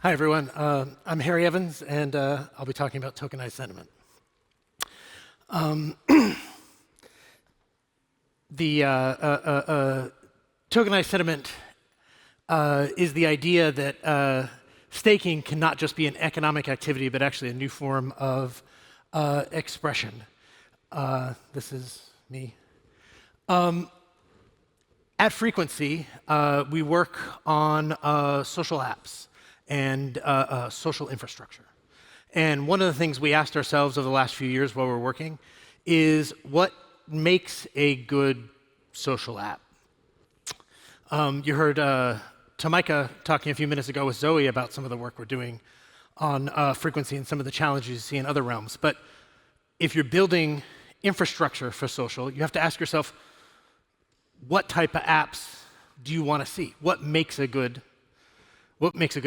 Hi, everyone. I'm Harry Evans, and I'll be talking about tokenized sentiment. The tokenized sentiment is the idea that staking can not just be an economic activity, but actually a new form of expression. This is me. At Frequency, we work on social apps and social infrastructure. And one of the things we asked ourselves over the last few years while we're working is what makes a good social app? You heard Tamika talking a few minutes ago with Zoe about some of the work we're doing on Frequency and some of the challenges you see in other realms. But if you're building infrastructure for social, you have to ask yourself, what type of apps do you want to see? What makes a good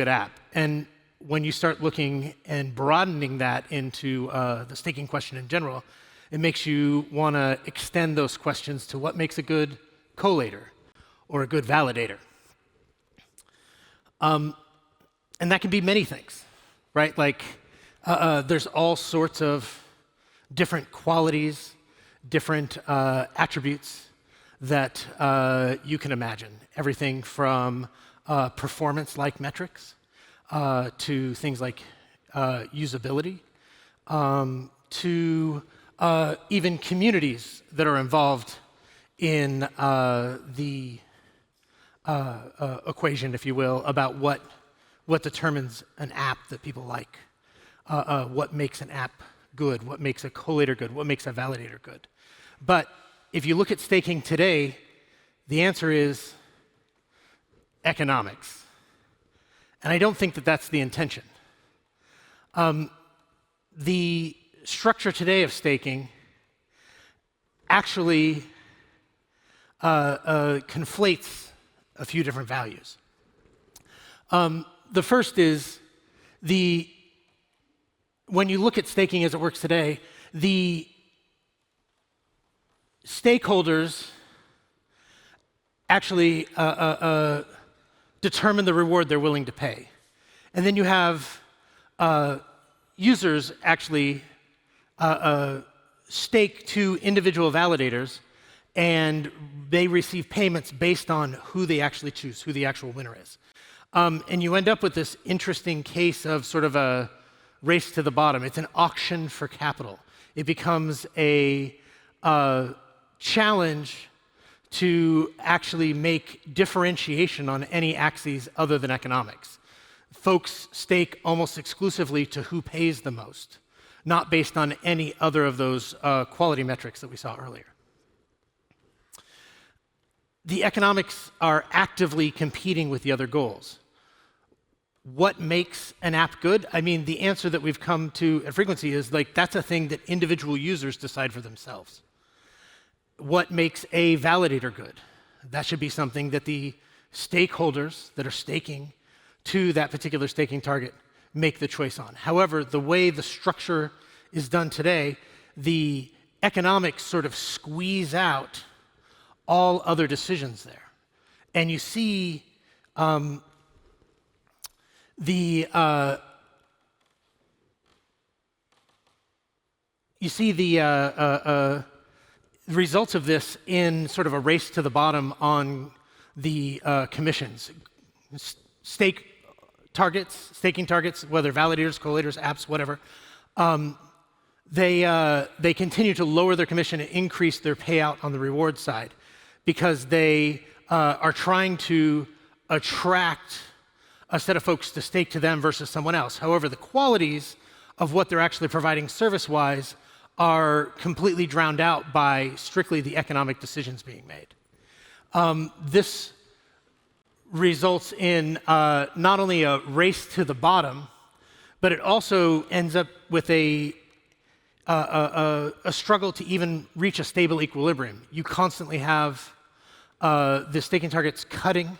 app? And when you start looking and broadening that into the staking question in general, it makes you want to extend those questions to what makes a good collator or a good validator. And that can be many things, right? Like there's all sorts of different qualities, different attributes that you can imagine. Everything from performance-like metrics to things like usability, to even communities that are involved in the equation, if you will, about what determines an app that people like, what makes an app good, what makes a collator good, what makes a validator good. But if you look at staking today, the answer is economics. And I don't think that that's the intention. The structure today of staking actually conflates a few different values. The first is when you look at staking as it works today, the stakeholders actually determine the reward they're willing to pay. And then you have users actually stake to individual validators, and they receive payments based on who they actually choose, who the actual winner is. And you end up with this interesting case of sort of a race to the bottom. It's an auction for capital. It becomes a challenge to actually make differentiation on any axes other than economics. Folks stake almost exclusively to who pays the most, not based on any other of those quality metrics that we saw earlier. The economics are actively competing with the other goals. What makes an app good? I mean, the answer that we've come to at Frequency is like, that's a thing that individual users decide for themselves. What makes a validator good? That should be something that the stakeholders that are staking to that particular staking target make the choice on. However, the way the structure is done today, the economics sort of squeeze out all other decisions there. And you see the results of this in sort of a race to the bottom on the commissions. Staking targets, whether validators, collators, apps, whatever, they continue to lower their commission and increase their payout on the reward side because they are trying to attract a set of folks to stake to them versus someone else. However, the qualities of what they're actually providing service-wise are completely drowned out by strictly the economic decisions being made. This results in not only a race to the bottom, but it also ends up with a struggle to even reach a stable equilibrium. You constantly have the staking targets cutting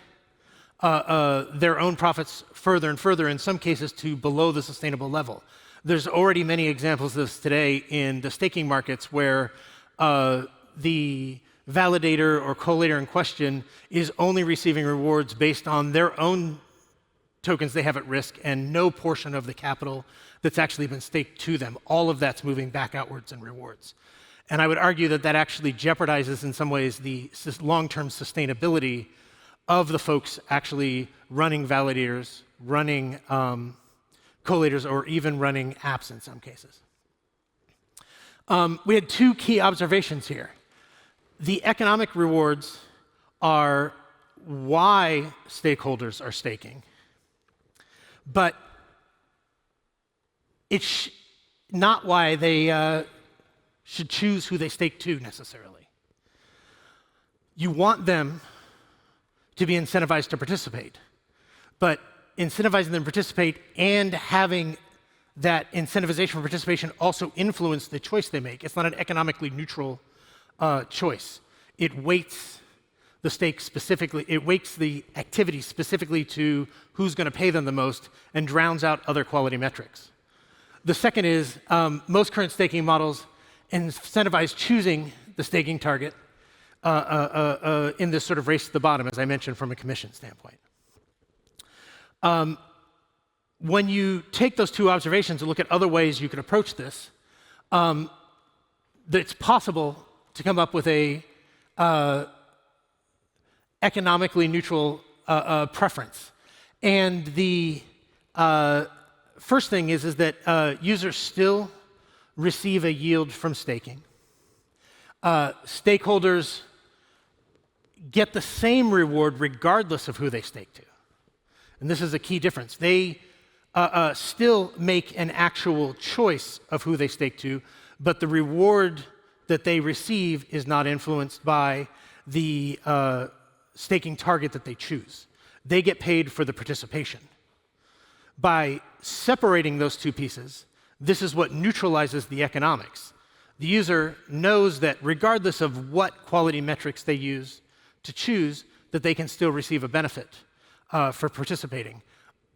their own profits further and further, in some cases to below the sustainable level. There's already many examples of this today in the staking markets where the validator or collator in question is only receiving rewards based on their own tokens they have at risk and no portion of the capital that's actually been staked to them. All of that's moving back outwards in rewards. And I would argue that that actually jeopardizes, in some ways, the long-term sustainability of the folks actually running validators, running collators, or even running apps in some cases. We had two key observations here. The economic rewards are why stakeholders are staking, but it's not why they should choose who they stake to necessarily. You want them to be incentivized to participate, but incentivizing them to participate and having that incentivization for participation also influence the choice they make. It's not an economically neutral choice. It weights the stake specifically, it weights the activity specifically to who's going to pay them the most and drowns out other quality metrics. The second is most current staking models incentivize choosing the staking target in this sort of race to the bottom, as I mentioned, from a commission standpoint. When you take those two observations and look at other ways you could approach this, it's possible to come up with a economically neutral preference. And the first thing is that users still receive a yield from staking. Stakeholders get the same reward regardless of who they stake to. And this is a key difference. They still make an actual choice of who they stake to, but the reward that they receive is not influenced by the staking target that they choose. They get paid for the participation. By separating those two pieces, this is what neutralizes the economics. The user knows that regardless of what quality metrics they use to choose, that they can still receive a benefit for participating.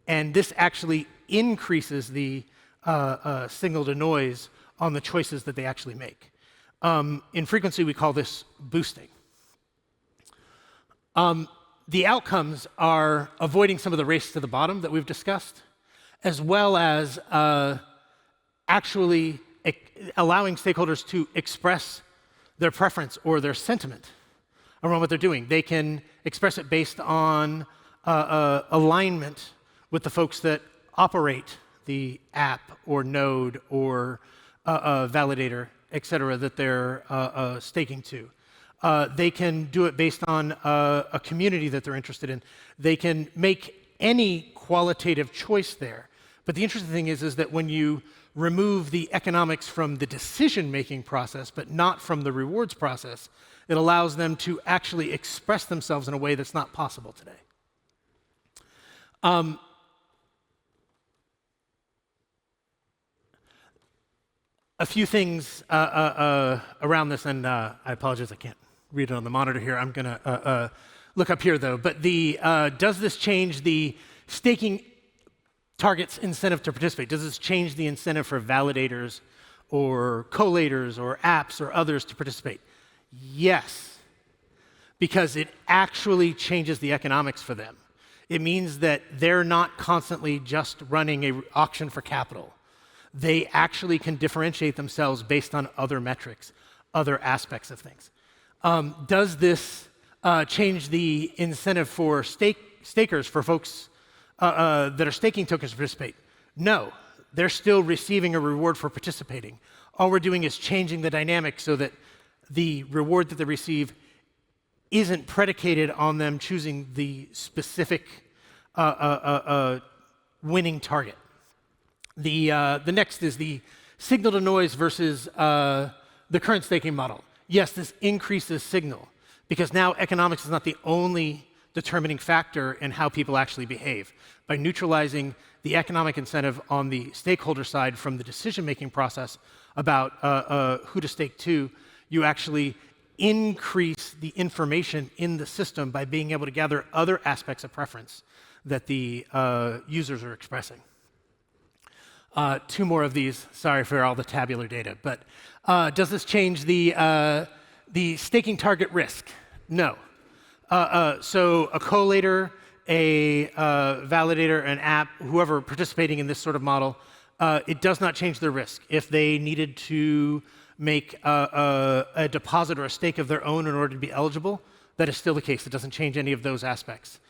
And this actually increases the signal to noise on the choices that they actually make. In frequency, we call this boosting. The outcomes are avoiding some of the race to the bottom that we've discussed, as well as actually allowing stakeholders to express their preference or their sentiment around what they're doing. They can express it based on alignment with the folks that operate the app or node or validator, et cetera, that they're staking to. They can do it based on a community that they're interested in. They can make any qualitative choice there. But the interesting thing is that when you remove the economics from the decision-making process, but not from the rewards process, it allows them to actually express themselves in a way that's not possible today. A few things around this, and I apologize, I can't read it on the monitor here. I'm going to look up here, though. But does this change the staking target's incentive to participate? Does this change the incentive for validators or collators or apps or others to participate? Yes, because it actually changes the economics for them. It means that they're not constantly just running an auction for capital. They actually can differentiate themselves based on other metrics, other aspects of things. Does this change the incentive for stakers, for folks that are staking tokens to participate? No, they're still receiving a reward for participating. All we're doing is changing the dynamic so that the reward that they receive isn't predicated on them choosing the specific winning target. The next is the signal to noise versus the current staking model. Yes, this increases signal because now economics is not the only determining factor in how people actually behave. By neutralizing the economic incentive on the stakeholder side from the decision-making process about who to stake to, you actually increase the information in the system by being able to gather other aspects of preference that the users are expressing. Two more of these. Sorry for all the tabular data, but does this change the staking target risk? No. So a collator a validator, an app, whoever participating in this sort of model, it does not change their risk. If they needed to make a deposit or a stake of their own in order to be eligible, that is still the case. It doesn't change any of those aspects.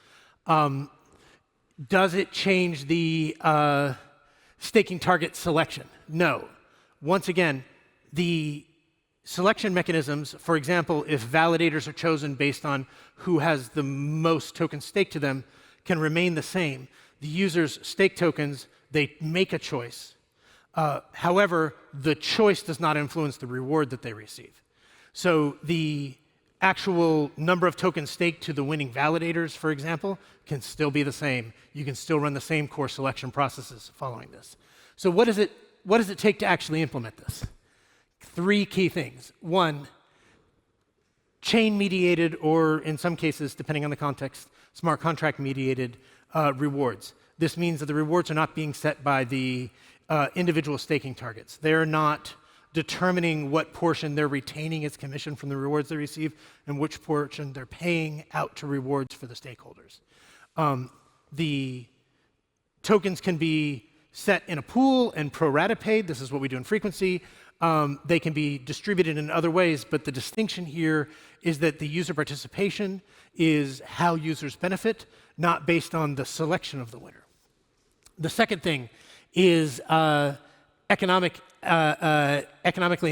Does it change the staking target selection? No. Once again, the selection mechanisms, for example, if validators are chosen based on who has the most tokens staked to them, can remain the same. The users stake tokens, they make a choice. However, the choice does not influence the reward that they receive. So the actual number of tokens staked to the winning validators, for example, can still be the same. You can still run the same core selection processes following this. So what does it take to actually implement this? 3 key things. 1, chain-mediated, or in some cases, depending on the context, smart contract-mediated rewards. This means that the rewards are not being set by the individual staking targets. They're not determining what portion they're retaining as commission from the rewards they receive and which portion they're paying out to rewards for the stakeholders. The tokens can be set in a pool and pro rata paid. This is what we do in frequency. They can be distributed in other ways, but the distinction here is that the user participation is how users benefit, not based on the selection of the winner. The second thing is economically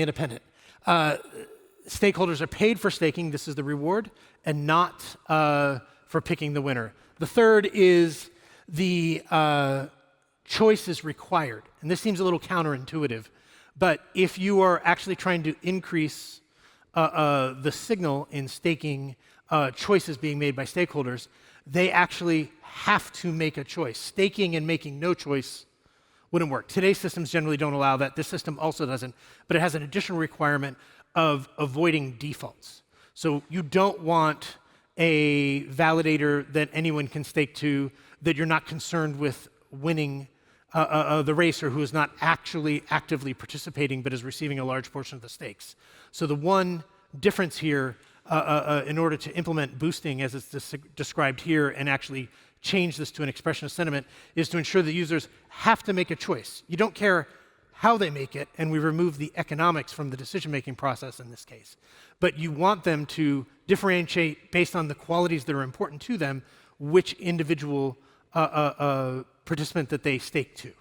independent. Stakeholders are paid for staking, this is the reward, and not for picking the winner. The third is the choice is required. And this seems a little counterintuitive, but if you are actually trying to increase the signal in staking choices being made by stakeholders, they actually have to make a choice. Staking and making no choice wouldn't work. Today's systems generally don't allow that. This system also doesn't, but it has an additional requirement of avoiding defaults. So you don't want a validator that anyone can stake to that you're not concerned with winning the race, or who is not actually actively participating but is receiving a large portion of the stakes. So the one difference here in order to implement boosting as it's described here and actually change this to an expression of sentiment is to ensure that users have to make a choice. You don't care how they make it, and we remove the economics from the decision-making process in this case. But you want them to differentiate based on the qualities that are important to them, which individual participant that they stake to.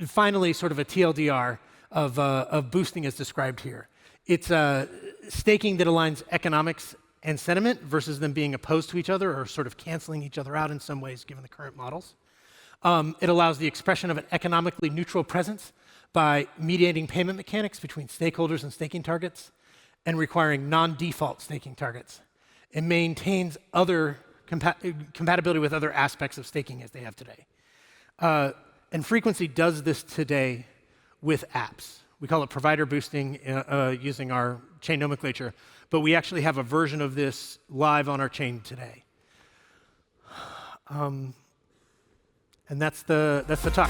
Finally, sort of a TLDR of boosting as described here. It's staking that aligns economics and sentiment versus them being opposed to each other or sort of canceling each other out in some ways given the current models. It allows the expression of an economically neutral presence by mediating payment mechanics between stakeholders and staking targets and requiring non-default staking targets. It maintains other compatibility with other aspects of staking as they have today. And frequency does this today with apps. We call it provider boosting using our chain nomenclature, but we actually have a version of this live on our chain today. And that's the talk.